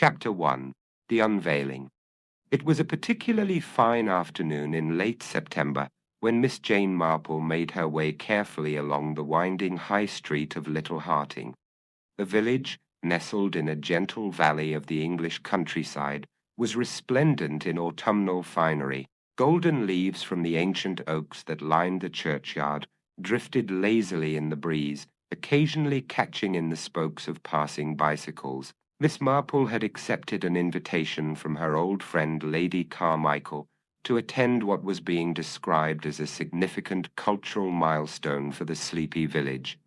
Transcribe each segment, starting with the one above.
Chapter 1. The Unveiling. It was a particularly fine afternoon in late September when Miss Jane Marple made her way carefully along the winding high street of Little Harting. The village, nestled in a gentle valley of the English countryside, was resplendent in autumnal finery. Golden leaves from the ancient oaks that lined the churchyard drifted lazily in the breeze, occasionally catching in the spokes of passing bicycles. Miss Marple had accepted an invitation from her old friend Lady Carmichael to attend what was being described as a significant cultural milestone for the sleepy village,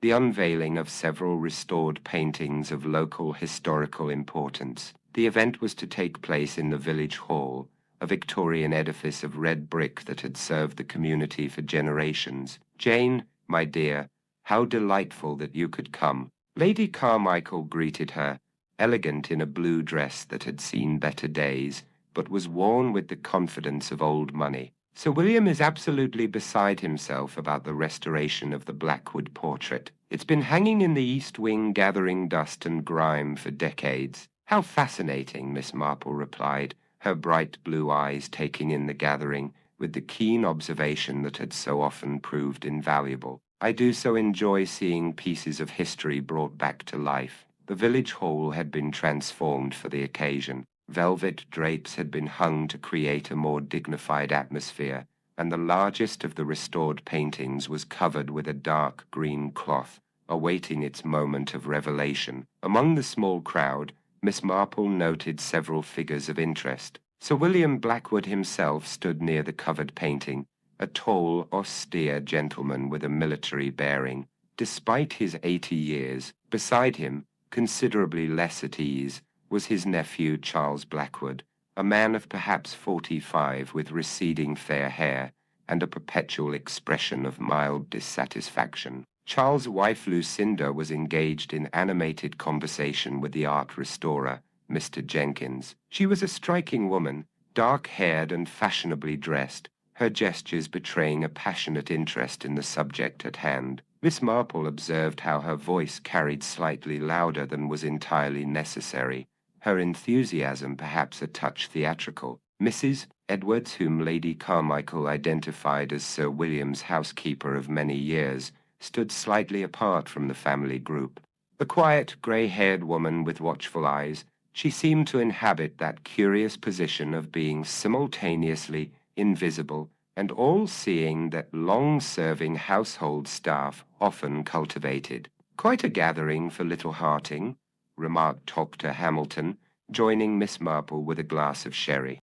the unveiling of several restored paintings of local historical importance. The event was to take place in the village hall, a Victorian edifice of red brick that had served the community for generations. "Jane, my dear, how delightful that you could come." Lady Carmichael greeted her, elegant in a blue dress that had seen better days, but was worn with the confidence of old money. "Sir William is absolutely beside himself about the restoration of the Blackwood portrait. It's been hanging in the east wing gathering dust and grime for decades." "How fascinating," Miss Marple replied, her bright blue eyes taking in the gathering with the keen observation that had so often proved invaluable. "I do so enjoy seeing pieces of history brought back to life." The village hall had been transformed for the occasion. Velvet drapes had been hung to create a more dignified atmosphere, and the largest of the restored paintings was covered with a dark green cloth, awaiting its moment of revelation. Among the small crowd, Miss Marple noted several figures of interest. Sir William Blackwood himself stood near the covered painting, a tall, austere gentleman with a military bearing. Despite his 80 years, beside him, considerably less at ease, was his nephew Charles Blackwood, a man of perhaps 45 with receding fair hair and a perpetual expression of mild dissatisfaction. Charles' wife Lucinda was engaged in animated conversation with the art restorer, Mr. Jenkins. She was a striking woman, dark-haired and fashionably dressed, her gestures betraying a passionate interest in the subject at hand. Miss Marple observed how her voice carried slightly louder than was entirely necessary, her enthusiasm perhaps a touch theatrical. Mrs. Edwards, whom Lady Carmichael identified as Sir William's housekeeper of many years, stood slightly apart from the family group. A quiet, grey-haired woman with watchful eyes, she seemed to inhabit that curious position of being simultaneously invisible and all-seeing that long-serving household staff often cultivated. "Quite a gathering for Little Harting," remarked Dr. Hamilton, joining Miss Marple with a glass of sherry.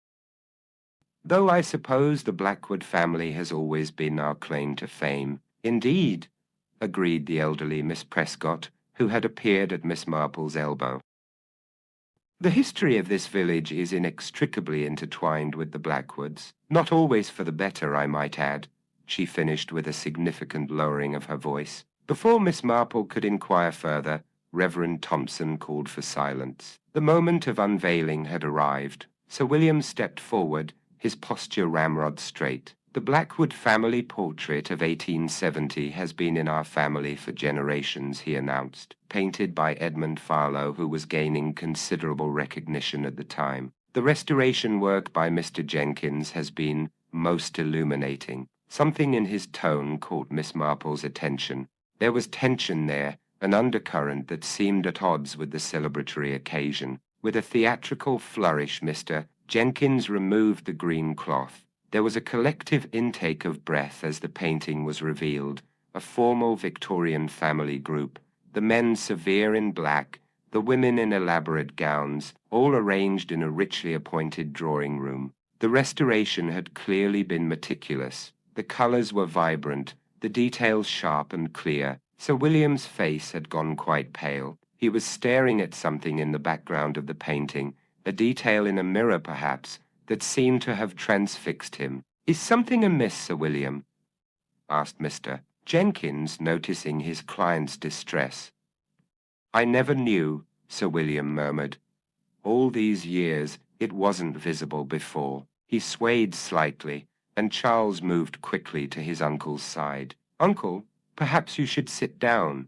"Though I suppose the Blackwood family has always been our claim to fame." "Indeed," agreed the elderly Miss Prescott, who had appeared at Miss Marple's elbow. "The history of this village is inextricably intertwined with the Blackwoods, not always for the better, I might add," she finished with a significant lowering of her voice. Before Miss Marple could inquire further, Reverend Thompson called for silence. The moment of unveiling had arrived. Sir William stepped forward, his posture ramrod straight. "The Blackwood family portrait of 1870 has been in our family for generations," he announced, painted by Edmund Farlow, who was gaining considerable recognition at the time. "The restoration work by Mr. Jenkins has been most illuminating." Something in his tone caught Miss Marple's attention. There was tension there, an undercurrent that seemed at odds with the celebratory occasion. With a theatrical flourish, Mr. Jenkins removed the green cloth. There was a collective intake of breath as the painting was revealed, a formal Victorian family group, the men severe in black, the women in elaborate gowns, all arranged in a richly appointed drawing room. The restoration had clearly been meticulous. The colors were vibrant, the details sharp and clear. Sir William's face had gone quite pale. He was staring at something in the background of the painting, a detail in a mirror perhaps, that seemed to have transfixed him. "Is something amiss, Sir William?" asked Mr. Jenkins, noticing his client's distress. "I never knew," Sir William murmured. "All these years it wasn't visible before." He swayed slightly, and Charles moved quickly to his uncle's side. "Uncle, perhaps you should sit down."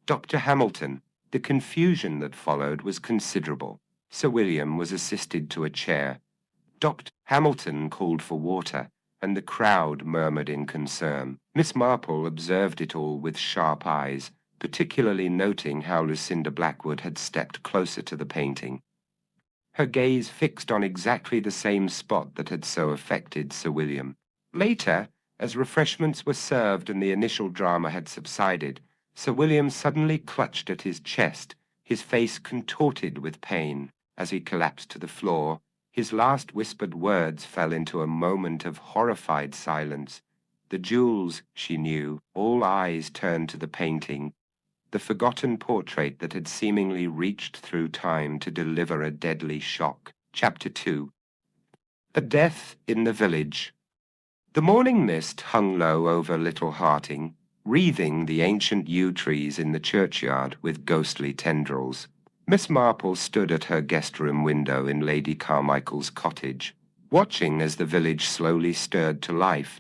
"Dr. Hamilton." The confusion that followed was considerable. Sir William was assisted to a chair. Dr. Hamilton called for water, and the crowd murmured in concern. Miss Marple observed it all with sharp eyes, particularly noting how Lucinda Blackwood had stepped closer to the painting, her gaze fixed on exactly the same spot that had so affected Sir William. Later, as refreshments were served and the initial drama had subsided, Sir William suddenly clutched at his chest, his face contorted with pain. As he collapsed to the floor, his last whispered words fell into a moment of horrified silence. The jewels, she knew, all eyes turned to the painting, the forgotten portrait that had seemingly reached through time to deliver a deadly shock. Chapter 2. A Death in the Village. The morning mist hung low over Little Harting, wreathing the ancient yew trees in the churchyard with ghostly tendrils. Miss Marple stood at her guest-room window in Lady Carmichael's cottage, watching as the village slowly stirred to life.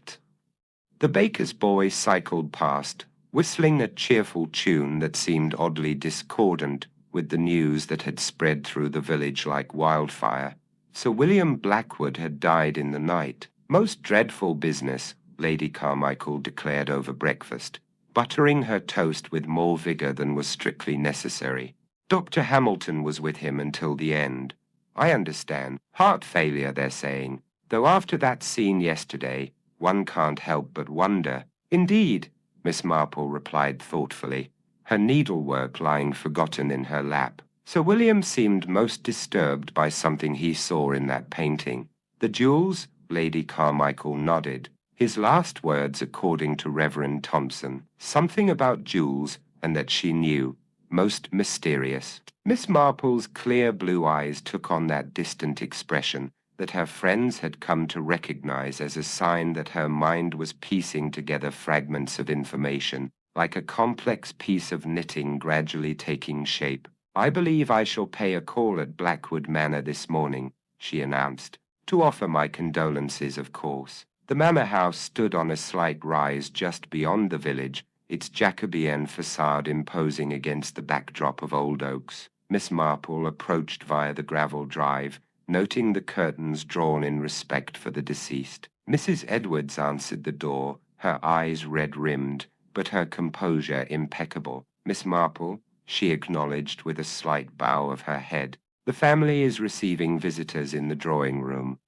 The baker's boy cycled past, whistling a cheerful tune that seemed oddly discordant with the news that had spread through the village like wildfire. Sir William Blackwood had died in the night. Most dreadful business, Lady Carmichael declared over breakfast, buttering her toast with more vigor than was strictly necessary. Dr. Hamilton was with him until the end. I understand. Heart failure, they're saying. Though after that scene yesterday, one can't help but wonder. Indeed, Miss Marple replied thoughtfully, her needlework lying forgotten in her lap. Sir William seemed most disturbed by something he saw in that painting. The jewels? Lady Carmichael nodded. His last words, according to Reverend Thompson, something about jewels, and that she knew. Most mysterious. Miss Marple's clear blue eyes took on that distant expression that her friends had come to recognize as a sign that her mind was piecing together fragments of information, like a complex piece of knitting gradually taking shape. I believe I shall pay a call at Blackwood Manor this morning, she announced, to offer my condolences, of course. The manor house stood on a slight rise just beyond the village, its Jacobean facade imposing against the backdrop of old oaks. Miss Marple approached via the gravel drive, noting the curtains drawn in respect for the deceased. Mrs. Edwards answered the door, her eyes red-rimmed, but her composure impeccable. Miss Marple, she acknowledged with a slight bow of her head. The family is receiving visitors in the drawing-room.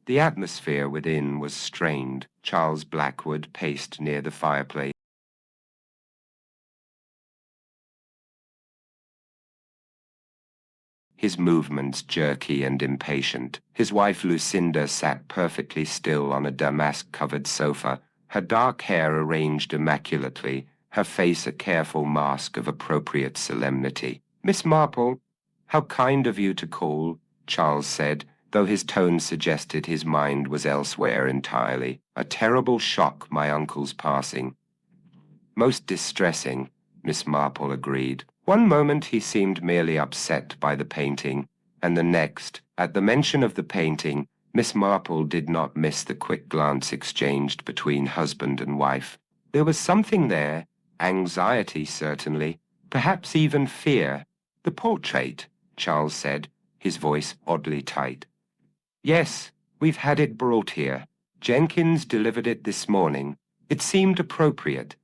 The atmosphere within was strained. Charles Blackwood paced near the fireplace, his movements jerky and impatient. His wife Lucinda sat perfectly still on a damask-covered sofa, her dark hair arranged immaculately, her face a careful mask of appropriate solemnity. Miss Marple, how kind of you to call, Charles said, though his tone suggested his mind was elsewhere entirely. A terrible shock, my uncle's passing. Most distressing, Miss Marple agreed. One moment he seemed merely upset by the painting, and the next, at the mention of the painting, Miss Marple did not miss the quick glance exchanged between husband and wife. There was something there, anxiety certainly, perhaps even fear. The portrait, Charles said, his voice oddly tight. Yes, we've had it brought here. Jenkins delivered it this morning. It seemed appropriate,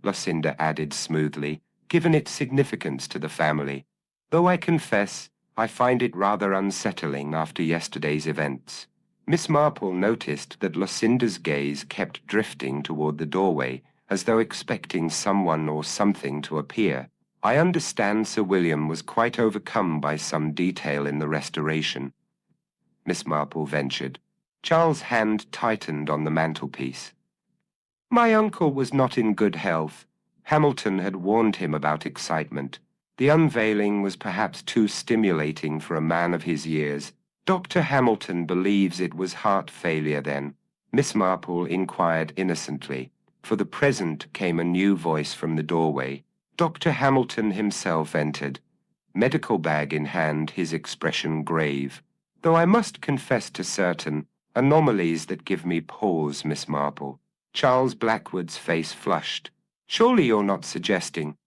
Lucinda added smoothly, given its significance to the family, though I confess I find it rather unsettling after yesterday's events. Miss Marple noticed that Lucinda's gaze kept drifting toward the doorway, as though expecting someone or something to appear. I understand Sir William was quite overcome by some detail in the restoration, Miss Marple ventured. Charles' hand tightened on the mantelpiece. My uncle was not in good health. Hamilton had warned him about excitement. The unveiling was perhaps too stimulating for a man of his years. Dr. Hamilton believes it was heart failure then, Miss Marple inquired innocently. For the present came a new voice from the doorway. Dr. Hamilton himself entered, medical bag in hand, his expression grave. Though I must confess to certain anomalies that give me pause, Miss Marple. Charles Blackwood's face flushed. Surely you're not suggesting—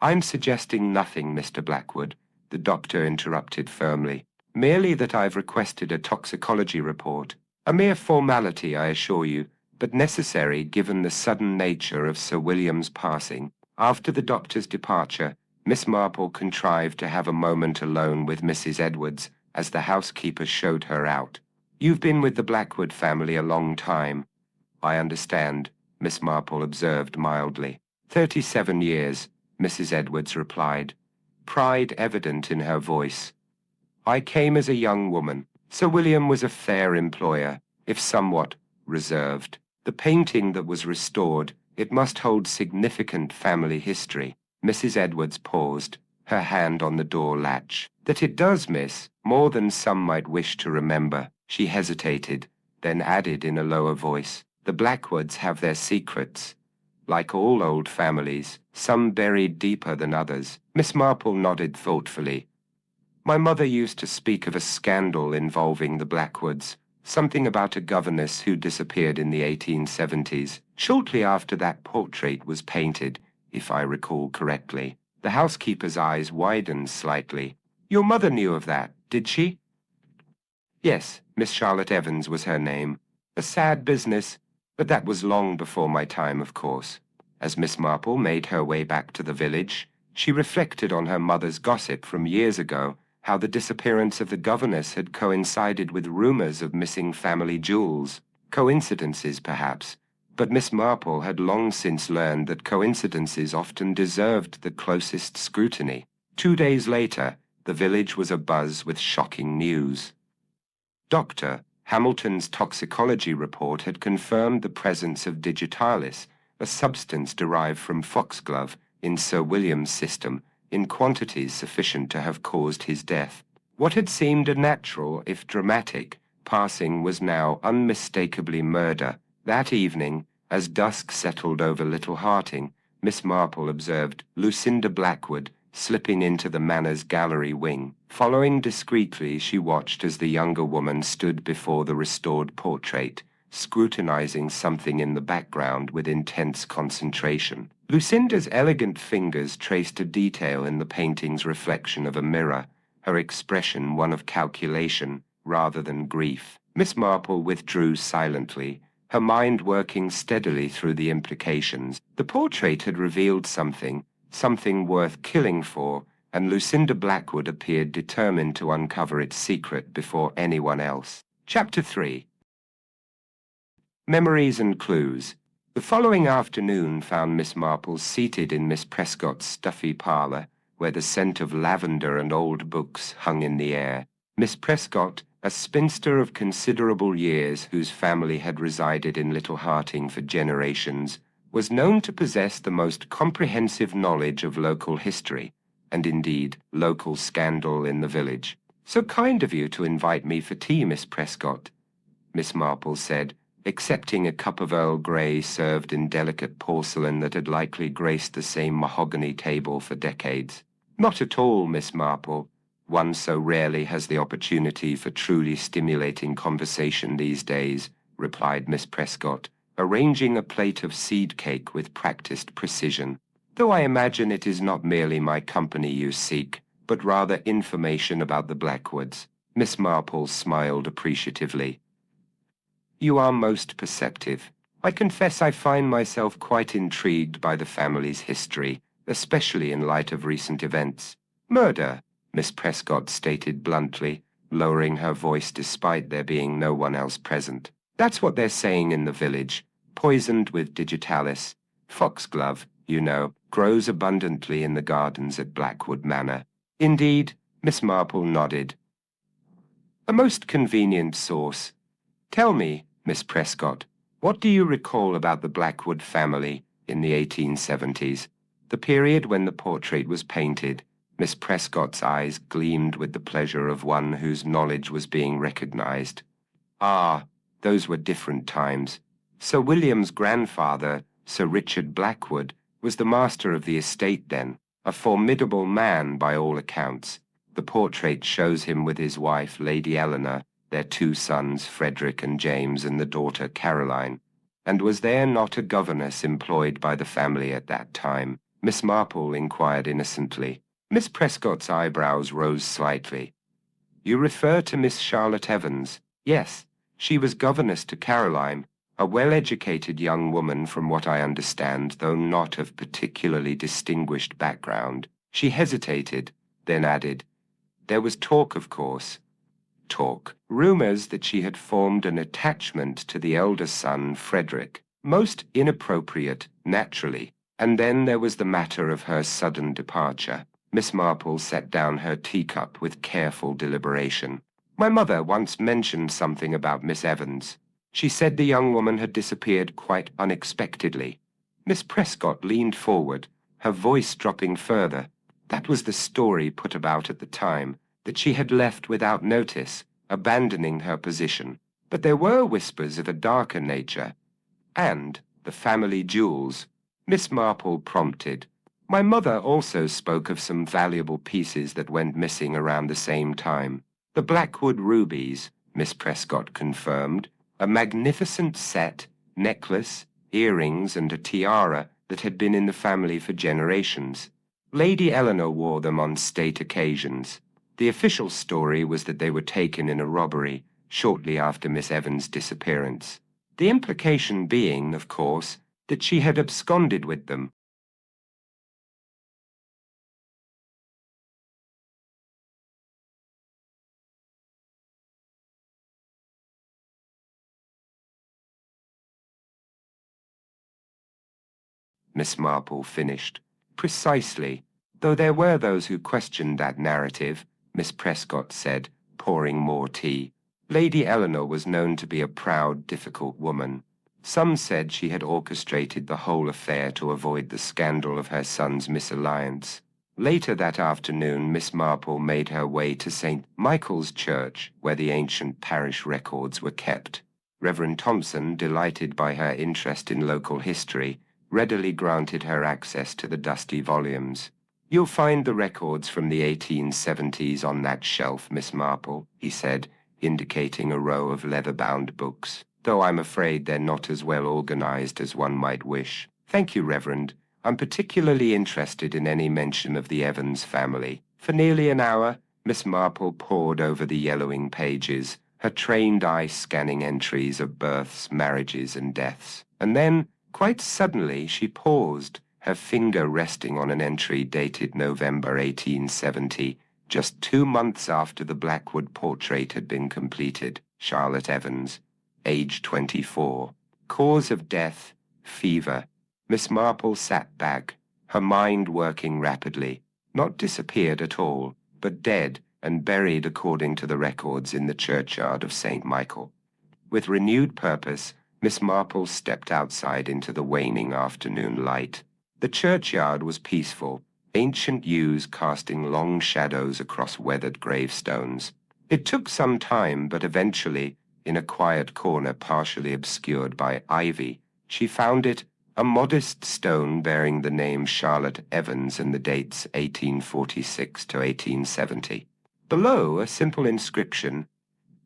I'm suggesting nothing, Mr. Blackwood, the doctor interrupted firmly. Merely that I've requested a toxicology report. A mere formality, I assure you, but necessary given the sudden nature of Sir William's passing. After the doctor's departure, Miss Marple contrived to have a moment alone with Mrs. Edwards as the housekeeper showed her out. You've been with the Blackwood family a long time, I understand, Miss Marple observed mildly. 37 years, Mrs. Edwards replied, pride evident in her voice. I came as a young woman. Sir William was a fair employer, if somewhat reserved. The painting that was restored, it must hold significant family history. Mrs. Edwards paused, her hand on the door latch. That it does, miss, more than some might wish to remember. She hesitated, then added in a lower voice, the Blackwoods have their secrets. Like all old families, some buried deeper than others. Miss Marple nodded thoughtfully. My mother used to speak of a scandal involving the Blackwoods, something about a governess who disappeared in the 1870s, shortly after that portrait was painted, if I recall correctly. The housekeeper's eyes widened slightly. Your mother knew of that, did she? Yes, Miss Charlotte Evans was her name. A sad business, but that was long before my time, of course. As Miss Marple made her way back to the village, she reflected on her mother's gossip from years ago, how the disappearance of the governess had coincided with rumors of missing family jewels. Coincidences, perhaps, but Miss Marple had long since learned that coincidences often deserved the closest scrutiny. 2 days later, the village was abuzz with shocking news. Dr. Hamilton's toxicology report had confirmed the presence of digitalis, a substance derived from foxglove, in Sir William's system, in quantities sufficient to have caused his death. What had seemed a natural, if dramatic, passing was now unmistakably murder. That evening, as dusk settled over Little Harting, Miss Marple observed Lucinda Blackwood slipping into the Manor's gallery wing. Following discreetly, she watched as the younger woman stood before the restored portrait, scrutinizing something in the background with intense concentration. Lucinda's elegant fingers traced a detail in the painting's reflection of a mirror, her expression one of calculation rather than grief. Miss Marple withdrew silently, her mind working steadily through the implications. The portrait had revealed something worth killing for, and Lucinda Blackwood appeared determined to uncover its secret before anyone else. Chapter 3. Memories and Clues. The following afternoon found Miss Marple seated in Miss Prescott's stuffy parlour, where the scent of lavender and old books hung in the air. Miss Prescott, a spinster of considerable years whose family had resided in Little Harting for generations, was known to possess the most comprehensive knowledge of local history, and indeed local scandal in the village. So kind of you to invite me for tea, Miss Prescott, Miss Marple said, accepting a cup of Earl Grey served in delicate porcelain that had likely graced the same mahogany table for decades. Not at all, Miss Marple. One so rarely has the opportunity for truly stimulating conversation these days, replied Miss Prescott, arranging a plate of seed cake with practiced precision. Though I imagine it is not merely my company you seek, but rather information about the Blackwoods. Miss Marple smiled appreciatively. You are most perceptive. I confess I find myself quite intrigued by the family's history, especially in light of recent events. Murder, Miss Prescott stated bluntly, lowering her voice despite there being no one else present. That's what they're saying in the village. Poisoned with digitalis. Foxglove, you know, grows abundantly in the gardens at Blackwood Manor. Indeed, Miss Marple nodded. A most convenient source. Tell me, Miss Prescott, what do you recall about the Blackwood family in the 1870s, the period when the portrait was painted? Miss Prescott's eyes gleamed with the pleasure of one whose knowledge was being recognized. Ah, those were different times. Sir William's grandfather, Sir Richard Blackwood, was the master of the estate then, a formidable man by all accounts. The portrait shows him with his wife, Lady Eleanor, their 2 sons, Frederick and James, and the daughter, Caroline. And was there not a governess employed by the family at that time? Miss Marple inquired innocently. Miss Prescott's eyebrows rose slightly. You refer to Miss Charlotte Evans. Yes, she was governess to Caroline, a well-educated young woman from what I understand, though not of particularly distinguished background. She hesitated, then added, "There was talk, of course." Talk. Rumors that she had formed an attachment to the elder son, Frederick. Most inappropriate, naturally. And then there was the matter of her sudden departure. Miss Marple set down her teacup with careful deliberation. My mother once mentioned something about Miss Evans. She said the young woman had disappeared quite unexpectedly. Miss Prescott leaned forward, her voice dropping further. That was the story put about at the time, that she had left without notice, abandoning her position. But there were whispers of a darker nature. And the family jewels. Miss Marple prompted. My mother also spoke of some valuable pieces that went missing around the same time. The Blackwood rubies, Miss Prescott confirmed, a magnificent set, necklace, earrings, and a tiara that had been in the family for generations. Lady Eleanor wore them on state occasions. The official story was that they were taken in a robbery shortly after Miss Evans' disappearance. The implication being, of course, that she had absconded with them. Miss Marple finished. Precisely. Though there were those who questioned that narrative, Miss Prescott said, pouring more tea. Lady Eleanor was known to be a proud, difficult woman. Some said she had orchestrated the whole affair to avoid the scandal of her son's misalliance. Later that afternoon, Miss Marple made her way to St. Michael's Church, where the ancient parish records were kept. Reverend Thompson, delighted by her interest in local history, readily granted her access to the dusty volumes. "You'll find the records from the 1870s on that shelf, Miss Marple," he said, indicating a row of leather-bound books, "though I'm afraid they're not as well organized as one might wish." "Thank you, Reverend. I'm particularly interested in any mention of the Evans family." For nearly an hour, Miss Marple pored over the yellowing pages, her trained eye scanning entries of births, marriages, and deaths. And then, quite suddenly, she paused, her finger resting on an entry dated November 1870, just 2 months after the Blackwood portrait had been completed. Charlotte Evans, age 24. Cause of death, fever. Miss Marple sat back, her mind working rapidly. Not disappeared at all, but dead and buried according to the records in the churchyard of St. Michael. With renewed purpose, Miss Marple stepped outside into the waning afternoon light. The churchyard was peaceful, ancient yews casting long shadows across weathered gravestones. It took some time, but eventually, in a quiet corner partially obscured by ivy, she found it, a modest stone bearing the name Charlotte Evans and the dates 1846 to 1870. Below, a simple inscription,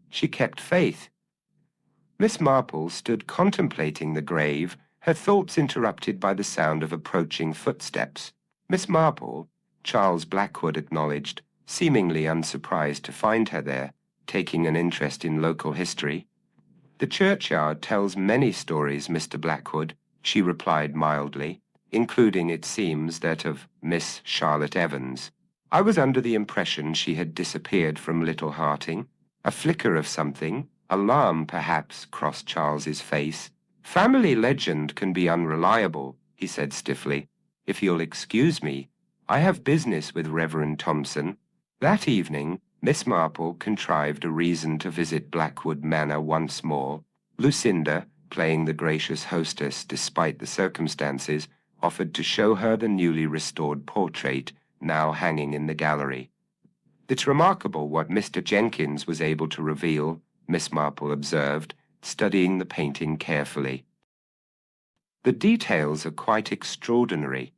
"She kept faith." Miss Marple stood contemplating the grave, her thoughts interrupted by the sound of approaching footsteps. "Miss Marple," Charles Blackwood acknowledged, seemingly unsurprised to find her there, taking an interest in local history. "The churchyard tells many stories, Mr. Blackwood," she replied mildly, including, it seems, that of Miss Charlotte Evans. "I was under the impression she had disappeared from Little Harting. A flicker of something, alarm perhaps, crossed Charles's face. Family legend can be unreliable," he said stiffly. "If you'll excuse me, I have business with Reverend Thompson." That evening, Miss Marple contrived a reason to visit Blackwood Manor once more. Lucinda, playing the gracious hostess despite the circumstances, offered to show her the newly restored portrait, now hanging in the gallery. "It's remarkable what Mr. Jenkins was able to reveal," Miss Marple observed, studying the painting carefully. "The details are quite extraordinary."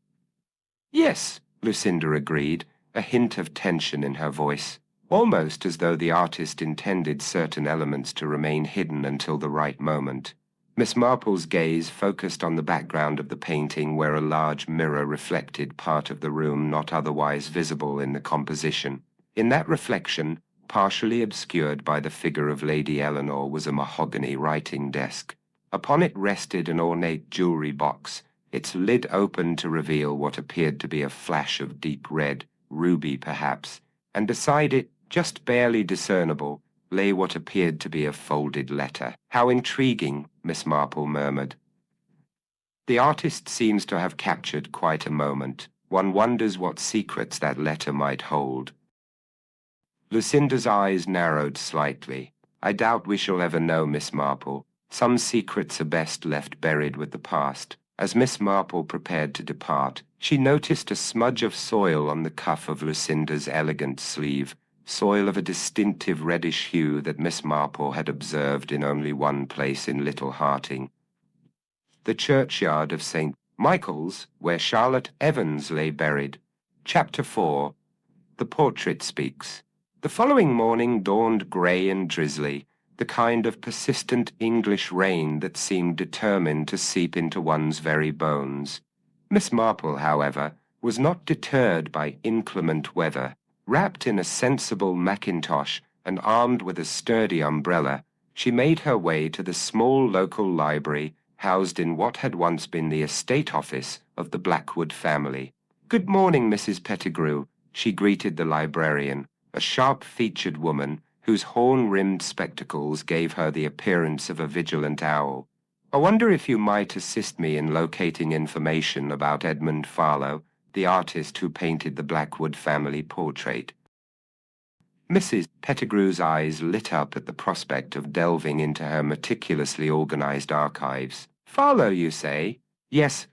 "Yes," Lucinda agreed, a hint of tension in her voice, almost as though the artist intended certain elements to remain hidden until the right moment. Miss Marple's gaze focused on the background of the painting where a large mirror reflected part of the room not otherwise visible in the composition. In that reflection, Partially obscured by the figure of Lady Eleanor was a mahogany writing desk. Upon it rested an ornate jewelry box, its lid open to reveal what appeared to be a flash of deep red, ruby perhaps, and beside it, just barely discernible, lay what appeared to be a folded letter. "How intriguing," Miss Marple murmured. "The artist seems to have captured quite a moment. One wonders what secrets that letter might hold." Lucinda's eyes narrowed slightly. "I doubt we shall ever know, Miss Marple. Some secrets are best left buried with the past." As Miss Marple prepared to depart, she noticed a smudge of soil on the cuff of Lucinda's elegant sleeve, soil of a distinctive reddish hue that Miss Marple had observed in only one place in Little Harting. The churchyard of St. Michael's, where Charlotte Evans lay buried. Chapter 4. The Portrait Speaks. The following morning dawned grey and drizzly, the kind of persistent English rain that seemed determined to seep into one's very bones. Miss Marple, however, was not deterred by inclement weather. Wrapped in a sensible mackintosh and armed with a sturdy umbrella, she made her way to the small local library housed in what had once been the estate office of the Blackwood family. "Good morning, Mrs. Pettigrew," she greeted the librarian, a sharp-featured woman whose horn-rimmed spectacles gave her the appearance of a vigilant owl. "I wonder if you might assist me in locating information about Edmund Farlow, the artist who painted the Blackwood family portrait." Mrs. Pettigrew's eyes lit up at the prospect of delving into her meticulously organized archives. "Farlow, you say?" "Yes.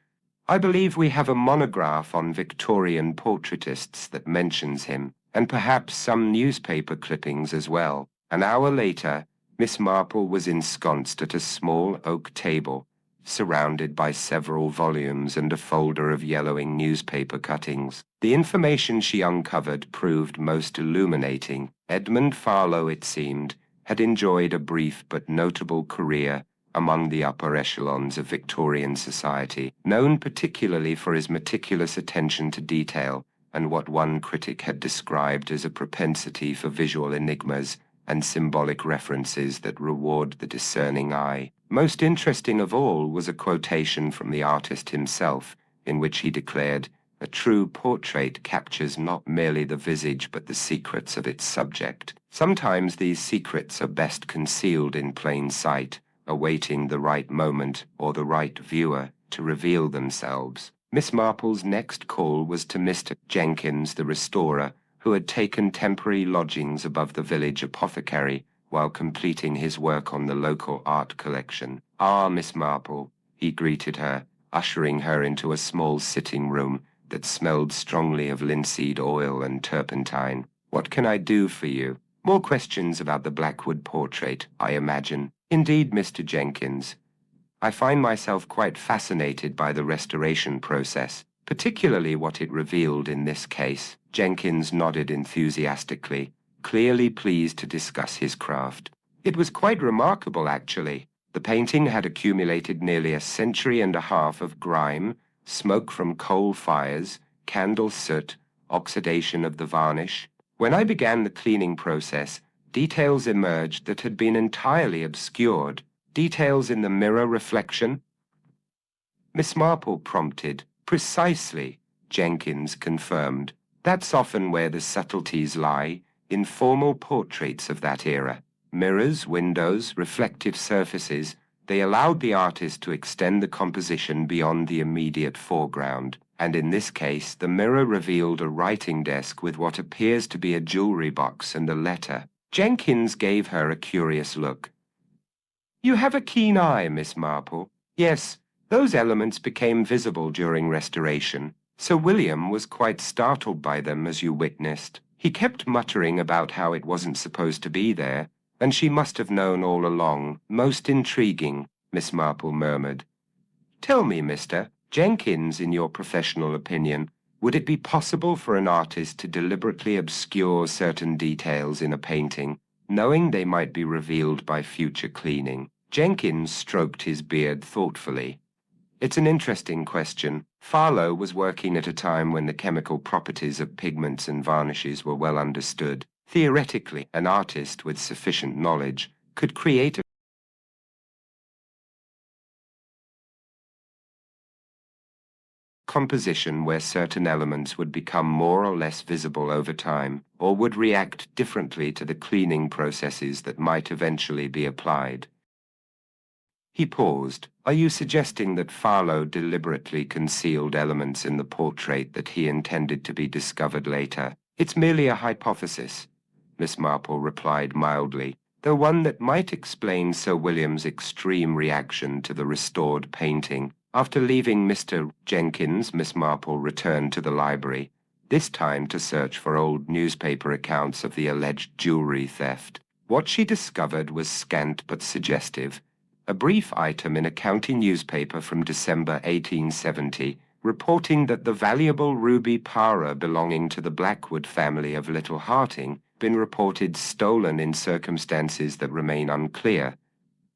I believe we have a monograph on Victorian portraitists that mentions him, and perhaps some newspaper clippings as well." An hour later, Miss Marple was ensconced at a small oak table, surrounded by several volumes and a folder of yellowing newspaper cuttings. The information she uncovered proved most illuminating. Edmund Farlow, it seemed, had enjoyed a brief but notable career among the upper echelons of Victorian society, known particularly for his meticulous attention to detail and what one critic had described as a propensity for visual enigmas and symbolic references that reward the discerning eye. Most interesting of all was a quotation from the artist himself, in which he declared, "A true portrait captures not merely the visage but the secrets of its subject. Sometimes these secrets are best concealed in plain sight, awaiting the right moment or the right viewer to reveal themselves." Miss Marple's next call was to Mr. Jenkins, the restorer, who had taken temporary lodgings above the village apothecary while completing his work on the local art collection. "Ah, Miss Marple," he greeted her, ushering her into a small sitting room that smelled strongly of linseed oil and turpentine. "What can I do for you? More questions about the Blackwood portrait, I imagine." "Indeed, Mr. Jenkins. I find myself quite fascinated by the restoration process, particularly what it revealed in this case." Jenkins nodded enthusiastically, clearly pleased to discuss his craft. "It was quite remarkable, actually. The painting had accumulated nearly a century and a half of grime, smoke from coal fires, candle soot, oxidation of the varnish. When I began the cleaning process, details emerged that had been entirely obscured. Details in the mirror reflection?" Miss Marple prompted. "Precisely," Jenkins confirmed. "That's often where the subtleties lie, in formal portraits of that era. Mirrors, windows, reflective surfaces, they allowed the artist to extend the composition beyond the immediate foreground. And in this case, the mirror revealed a writing desk with what appears to be a jewelry box and a letter." Jenkins gave her a curious look. "You have a keen eye, Miss Marple." "Yes, those elements became visible during restoration. Sir William was quite startled by them, as you witnessed. He kept muttering about how it wasn't supposed to be there, and she must have known all along. Most intriguing," Miss Marple murmured. "Tell me, Mr. Jenkins, in your professional opinion, would it be possible for an artist to deliberately obscure certain details in a painting, knowing they might be revealed by future cleaning?" Jenkins stroked his beard thoughtfully. "It's an interesting question. Farlow was working at a time when the chemical properties of pigments and varnishes were well understood. Theoretically, an artist with sufficient knowledge could create a composition where certain elements would become more or less visible over time, or would react differently to the cleaning processes that might eventually be applied. He paused. Are you suggesting that Farlow deliberately concealed elements in the portrait that he intended to be discovered later? It's merely a hypothesis, Miss Marple replied mildly, though one that might explain Sir William's extreme reaction to the restored painting. After leaving Mr. Jenkins, Miss Marple returned to the library, this time to search for old newspaper accounts of the alleged jewelry theft. What she discovered was scant but suggestive. A brief item in a county newspaper from December 1870, reporting that the valuable ruby para belonging to the Blackwood family of Little Harting been reported stolen in circumstances that remain unclear.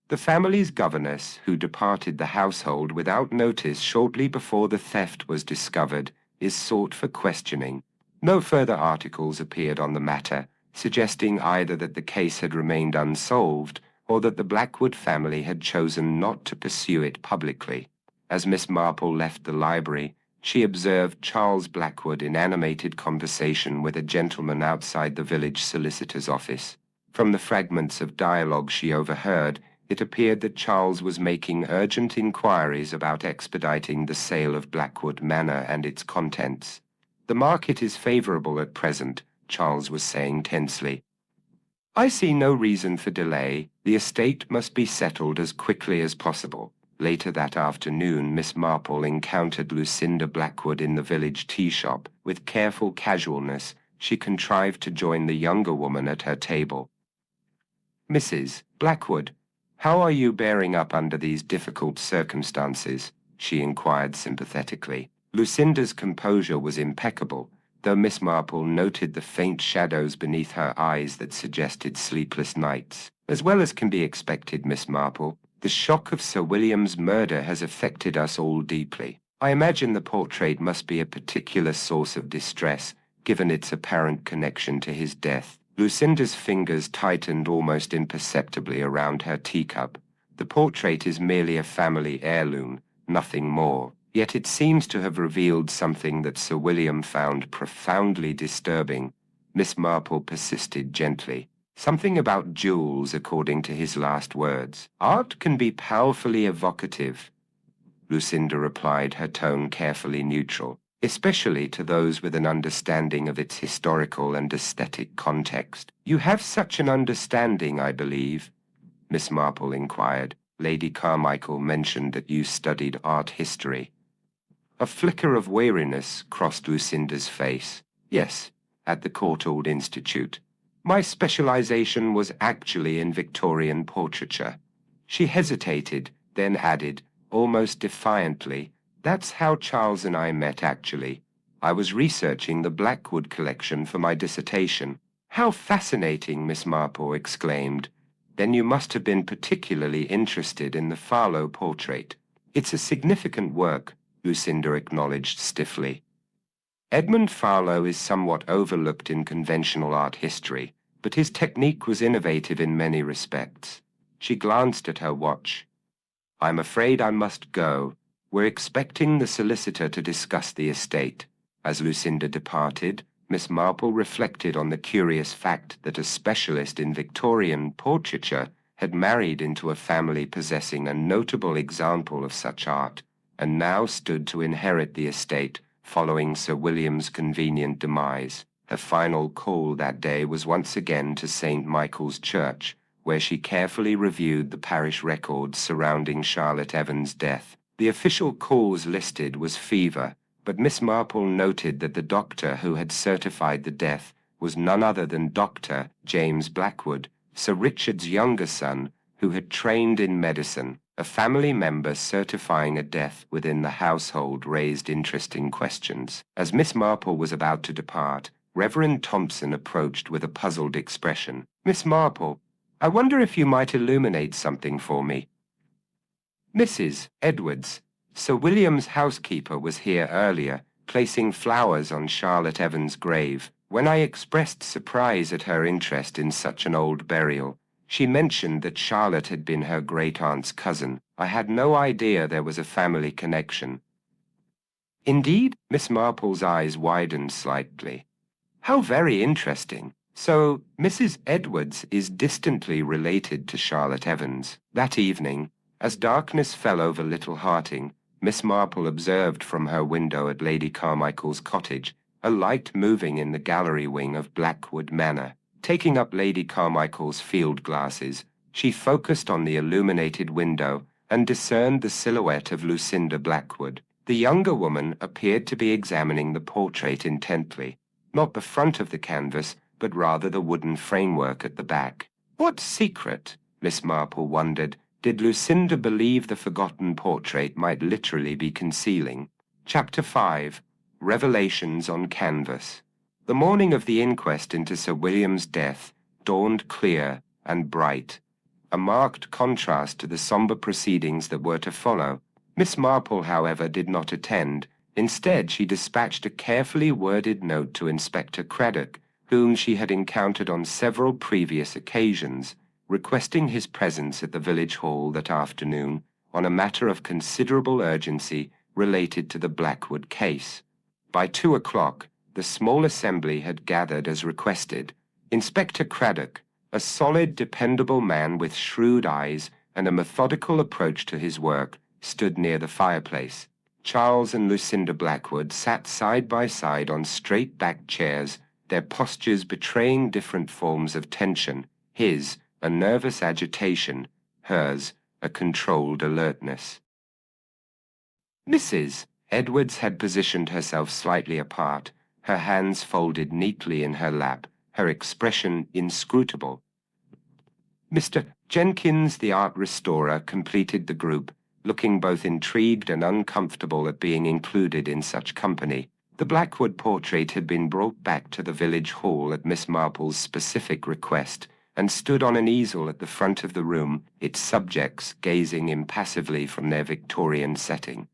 The family's governess, who departed the household without notice shortly before the theft was discovered, is sought for questioning. No further articles appeared on the matter, suggesting either that the case had remained unsolved or that the Blackwood family had chosen not to pursue it publicly. As Miss Marple left the library, she observed Charles Blackwood in animated conversation with a gentleman outside the village solicitor's office. From the fragments of dialogue she overheard, it appeared that Charles was making urgent inquiries about expediting the sale of Blackwood Manor and its contents. The market is favorable at present, Charles was saying tensely. I see no reason for delay. The estate must be settled as quickly as possible. Later that afternoon, Miss Marple encountered Lucinda Blackwood in the village tea shop. With careful casualness, she contrived to join the younger woman at her table. Mrs. Blackwood, how are you bearing up under these difficult circumstances? She inquired sympathetically. Lucinda's composure was impeccable, though Miss Marple noted the faint shadows beneath her eyes that suggested sleepless nights. As well as can be expected, Miss Marple, the shock of Sir William's murder has affected us all deeply. I imagine the portrait must be a particular source of distress, given its apparent connection to his death. Lucinda's fingers tightened almost imperceptibly around her teacup. The portrait is merely a family heirloom, nothing more. Yet it seems to have revealed something that Sir William found profoundly disturbing. Miss Marple persisted gently. Something about jewels, according to his last words. Art can be powerfully evocative, Lucinda replied, her tone carefully neutral, especially to those with an understanding of its historical and aesthetic context. You have such an understanding, I believe, Miss Marple inquired. Lady Carmichael mentioned that you studied art history. A flicker of weariness crossed Lucinda's face. Yes, at the Courtauld Institute. My specialization was actually in Victorian portraiture. She hesitated, then added, almost defiantly, that's how Charles and I met, actually. I was researching the Blackwood collection for my dissertation. How fascinating, Miss Marple exclaimed. Then you must have been particularly interested in the Farlow portrait. It's a significant work, Lucinda acknowledged stiffly. Edmund Farlow is somewhat overlooked in conventional art history, but his technique was innovative in many respects. She glanced at her watch. I'm afraid I must go. We're expecting the solicitor to discuss the estate. As Lucinda departed, Miss Marple reflected on the curious fact that a specialist in Victorian portraiture had married into a family possessing a notable example of such art, and now stood to inherit the estate following Sir William's convenient demise. Her final call that day was once again to St. Michael's Church, where she carefully reviewed the parish records surrounding Charlotte Evans' death. The official cause listed was fever, but Miss Marple noted that the doctor who had certified the death was none other than Dr. James Blackwood, Sir Richard's younger son, who had trained in medicine. A family member certifying a death within the household raised interesting questions. As Miss Marple was about to depart, Reverend Thompson approached with a puzzled expression. Miss Marple, I wonder if you might illuminate something for me. Mrs. Edwards, Sir William's housekeeper, was here earlier, placing flowers on Charlotte Evans' grave. When I expressed surprise at her interest in such an old burial, she mentioned that Charlotte had been her great-aunt's cousin. I had no idea there was a family connection. Indeed, Miss Marple's eyes widened slightly. How very interesting. So, Mrs. Edwards is distantly related to Charlotte Evans. That evening, as darkness fell over Little Harting, Miss Marple observed from her window at Lady Carmichael's cottage a light moving in the gallery wing of Blackwood Manor. Taking up Lady Carmichael's field glasses, she focused on the illuminated window and discerned the silhouette of Lucinda Blackwood. The younger woman appeared to be examining the portrait intently, not the front of the canvas, but rather the wooden framework at the back. What secret, Miss Marple wondered, did Lucinda believe the forgotten portrait might literally be concealing? Chapter 5. Revelations on Canvas. The morning of the inquest into Sir William's death dawned clear and bright, a marked contrast to the sombre proceedings that were to follow. Miss Marple, however, did not attend. Instead, she dispatched a carefully worded note to Inspector Craddock, whom she had encountered on several previous occasions, requesting his presence at the village hall that afternoon on a matter of considerable urgency related to the Blackwood case. By 2 o'clock, the small assembly had gathered as requested. Inspector Craddock, a solid, dependable man with shrewd eyes and a methodical approach to his work, stood near the fireplace. Charles and Lucinda Blackwood sat side by side on straight-backed chairs, their postures betraying different forms of tension, his a nervous agitation, hers a controlled alertness. Mrs. Edwards had positioned herself slightly apart, her hands folded neatly in her lap, her expression inscrutable. Mr. Jenkins, the art restorer, completed the group, looking both intrigued and uncomfortable at being included in such company. The Blackwood portrait had been brought back to the village hall at Miss Marple's specific request, and stood on an easel at the front of the room, its subjects gazing impassively from their Victorian setting.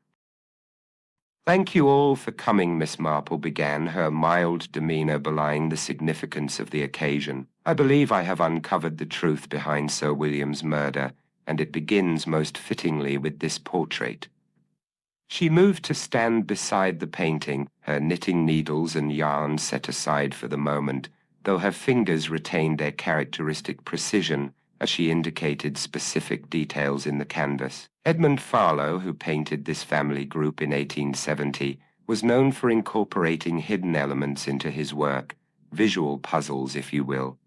"Thank you all for coming," Miss Marple began, her mild demeanour belying the significance of the occasion. "I believe I have uncovered the truth behind Sir William's murder, and it begins most fittingly with this portrait." She moved to stand beside the painting, her knitting needles and yarn set aside for the moment, though her fingers retained their characteristic precision as she indicated specific details in the canvas. Edmund Farlow, who painted this family group in 1870, was known for incorporating hidden elements into his work, visual puzzles, if you will.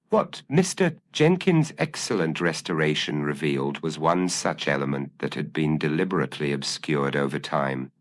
What Mr. Jenkins' excellent restoration revealed was one such element that had been deliberately obscured over time.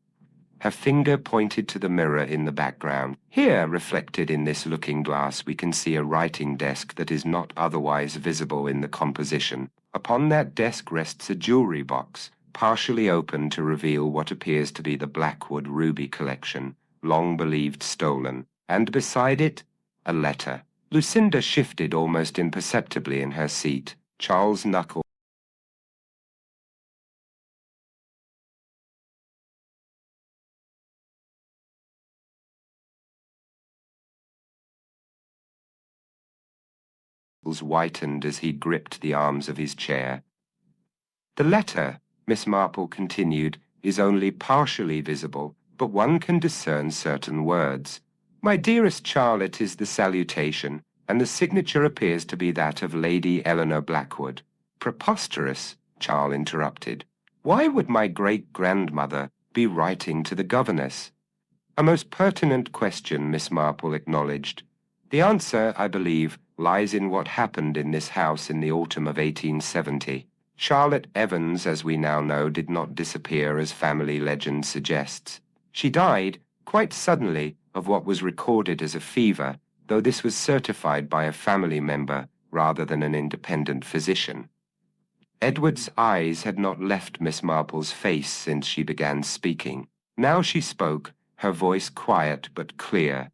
Her finger pointed to the mirror in the background. Here, reflected in this looking-glass, we can see a writing desk that is not otherwise visible in the composition. Upon that desk rests a jewelry box, partially open to reveal what appears to be the Blackwood ruby collection, long believed stolen, and beside it, a letter. Lucinda shifted almost imperceptibly in her seat. Charles knuckled whitened as he gripped the arms of his chair. "The letter," Miss Marple continued, "is only partially visible, but one can discern certain words. 'My dearest Charlotte' is the salutation, and the signature appears to be that of Lady Eleanor Blackwood." "Preposterous," Charles interrupted. "Why would my great-grandmother be writing to the governess?" "A most pertinent question," Miss Marple acknowledged. "The answer, I believe, lies in what happened in this house in the autumn of 1870. Charlotte Evans, as we now know, did not disappear as family legend suggests. She died, quite suddenly, of what was recorded as a fever, though this was certified by a family member rather than an independent physician." Edward's eyes had not left Miss Marple's face since she began speaking. Now she spoke, her voice quiet but clear.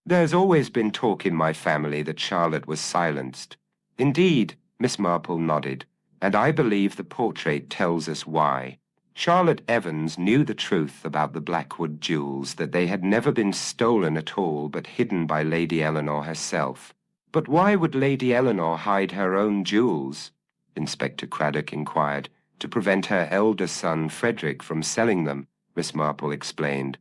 "There's always been talk in my family that Charlotte was silenced." "Indeed," Miss Marple nodded, "and I believe the portrait tells us why. Charlotte Evans knew the truth about the Blackwood jewels, that they had never been stolen at all but hidden by Lady Eleanor herself. But why would Lady Eleanor hide her own jewels? Inspector Craddock inquired. To prevent her elder son Frederick from selling them, Miss Marple explained.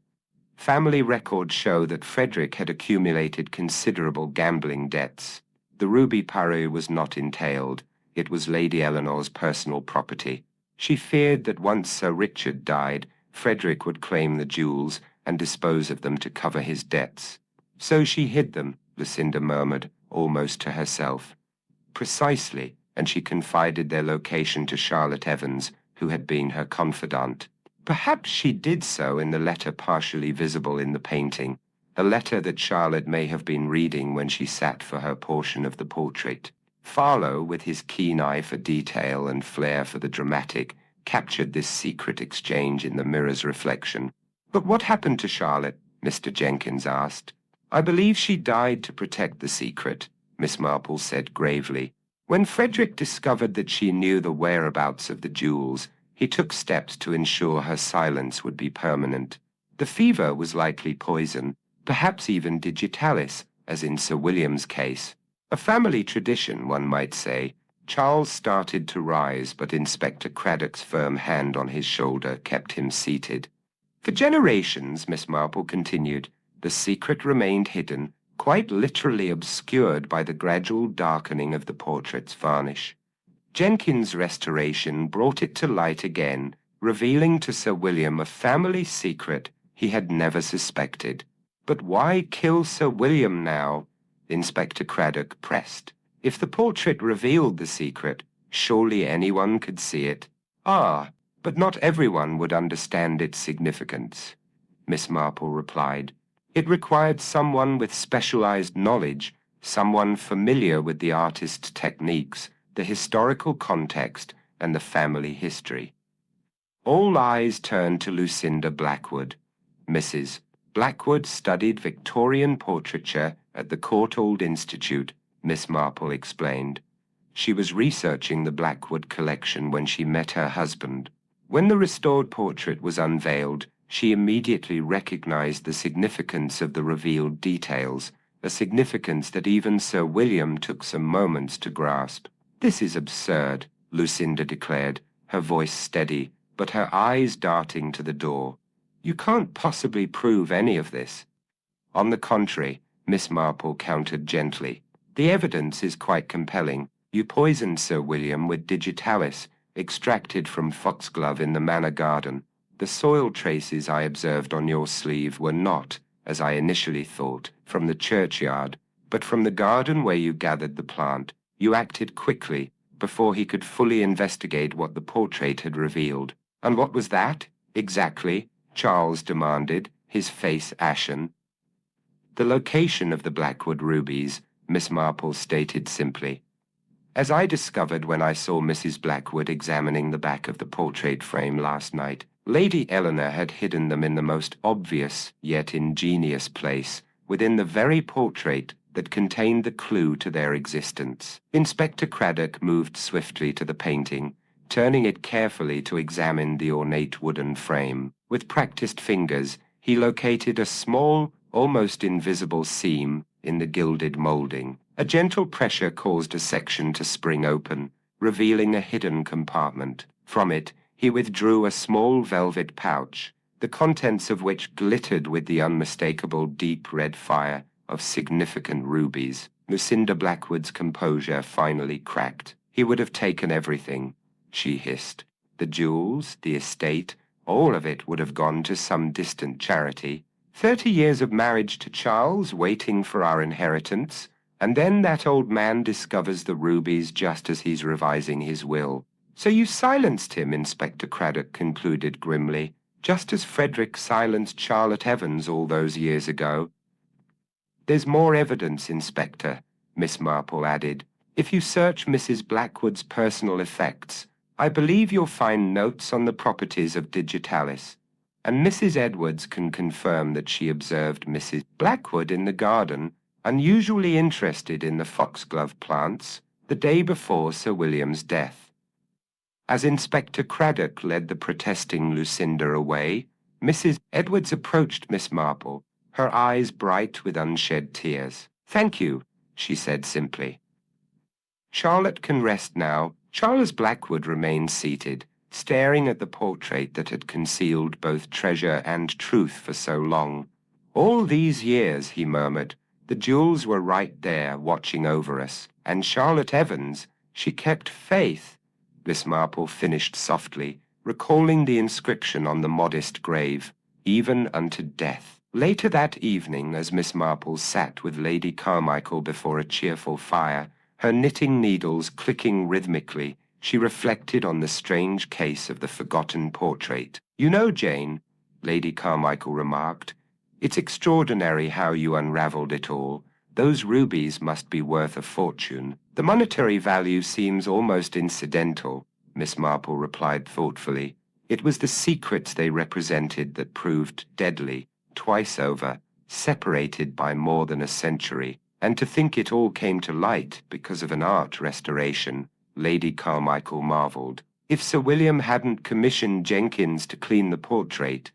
Family records show that Frederick had accumulated considerable gambling debts. The ruby parure was not entailed. It was Lady Eleanor's personal property. She feared that once Sir Richard died, Frederick would claim the jewels and dispose of them to cover his debts. So she hid them, Lucinda murmured, almost to herself. Precisely, and she confided their location to Charlotte Evans, who had been her confidant. Perhaps she did so in the letter partially visible in the painting, a letter that Charlotte may have been reading when she sat for her portion of the portrait. Farlow, with his keen eye for detail and flair for the dramatic, captured this secret exchange in the mirror's reflection. But what happened to Charlotte? Mr. Jenkins asked. I believe she died to protect the secret, Miss Marple said gravely. When Frederick discovered that she knew the whereabouts of the jewels, he took steps to ensure her silence would be permanent. The fever was likely poison, perhaps even digitalis, as in Sir William's case. A family tradition, one might say. Charles started to rise, but Inspector Craddock's firm hand on his shoulder kept him seated. For generations, Miss Marple continued, the secret remained hidden, quite literally obscured by the gradual darkening of the portrait's varnish. Jenkins' restoration brought it to light again, revealing to Sir William a family secret he had never suspected. But why kill Sir William now? Inspector Craddock pressed. If the portrait revealed the secret, surely anyone could see it. Ah, but not everyone would understand its significance, Miss Marple replied. It required someone with specialized knowledge, someone familiar with the artist's techniques, the historical context, and the family history. All eyes turned to Lucinda Blackwood. Mrs. Blackwood studied Victorian portraiture at the Courtauld Institute, Miss Marple explained. She was researching the Blackwood collection when she met her husband. When the restored portrait was unveiled, she immediately recognized the significance of the revealed details, a significance that even Sir William took some moments to grasp. This is absurd, Lucinda declared, her voice steady, but her eyes darting to the door. You can't possibly prove any of this. On the contrary, Miss Marple countered gently. The evidence is quite compelling. You poisoned Sir William with digitalis, extracted from foxglove in the manor garden. The soil traces I observed on your sleeve were not, as I initially thought, from the churchyard, but from the garden where you gathered the plant. You acted quickly, before he could fully investigate what the portrait had revealed. And what was that, exactly? Charles demanded, his face ashen. The location of the Blackwood rubies, Miss Marple stated simply. As I discovered when I saw Mrs. Blackwood examining the back of the portrait frame last night, Lady Eleanor had hidden them in the most obvious yet ingenious place, within the very portrait that contained the clue to their existence. Inspector Craddock moved swiftly to the painting, turning it carefully to examine the ornate wooden frame. With practiced fingers, he located a small, almost invisible seam in the gilded molding. A gentle pressure caused a section to spring open, revealing a hidden compartment. From it, he withdrew a small velvet pouch, the contents of which glittered with the unmistakable deep red fire of significant rubies. Lucinda Blackwood's composure finally cracked. He would have taken everything, she hissed. The jewels, the estate, all of it would have gone to some distant charity. 30 years of marriage to Charles, waiting for our inheritance, and then that old man discovers the rubies just as he's revising his will. So you silenced him, Inspector Craddock concluded grimly, just as Frederick silenced Charlotte Evans all those years ago. There's more evidence, Inspector, Miss Marple added. If you search Mrs. Blackwood's personal effects, I believe you'll find notes on the properties of digitalis, and Mrs. Edwards can confirm that she observed Mrs. Blackwood in the garden, unusually interested in the foxglove plants, the day before Sir William's death. As Inspector Craddock led the protesting Lucinda away, Mrs. Edwards approached Miss Marple, her eyes bright with unshed tears. "Thank you," she said simply. Charlotte can rest now. Charles Blackwood remained seated, staring at the portrait that had concealed both treasure and truth for so long. "All these years," he murmured, "the jewels were right there, watching over us. And Charlotte Evans, she kept faith," Miss Marple finished softly, recalling the inscription on the modest grave, "even unto death." Later that evening, as Miss Marple sat with Lady Carmichael before a cheerful fire, her knitting needles clicking rhythmically, she reflected on the strange case of the forgotten portrait. "You know, Jane," Lady Carmichael remarked, "it's extraordinary how you unraveled it all. Those rubies must be worth a fortune." "The monetary value seems almost incidental," Miss Marple replied thoughtfully. "It was the secrets they represented that proved deadly, twice over, separated by more than a century. And to think it all came to light because of an art restoration," Lady Carmichael marveled. "If Sir William hadn't commissioned Jenkins to clean the portrait—"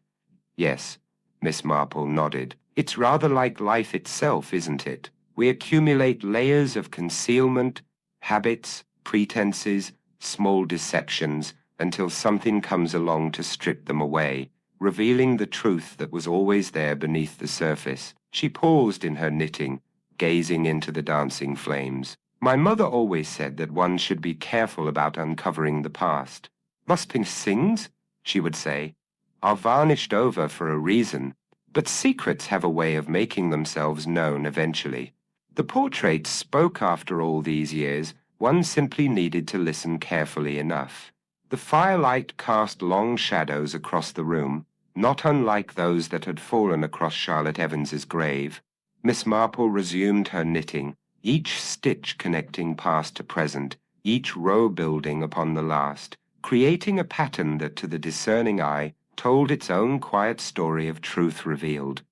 "Yes," Miss Marple nodded. "It's rather like life itself, isn't it? We accumulate layers of concealment, habits, pretenses, small deceptions, until something comes along to strip them away, revealing the truth that was always there beneath the surface." She paused in her knitting, gazing into the dancing flames. "My mother always said that one should be careful about uncovering the past. Most things," she would say, "are varnished over for a reason, but secrets have a way of making themselves known eventually." The portrait spoke after all these years. One simply needed to listen carefully enough. The firelight cast long shadows across the room, not unlike those that had fallen across Charlotte Evans's grave. Miss Marple resumed her knitting, each stitch connecting past to present, each row building upon the last, creating a pattern that to the discerning eye told its own quiet story of truth revealed.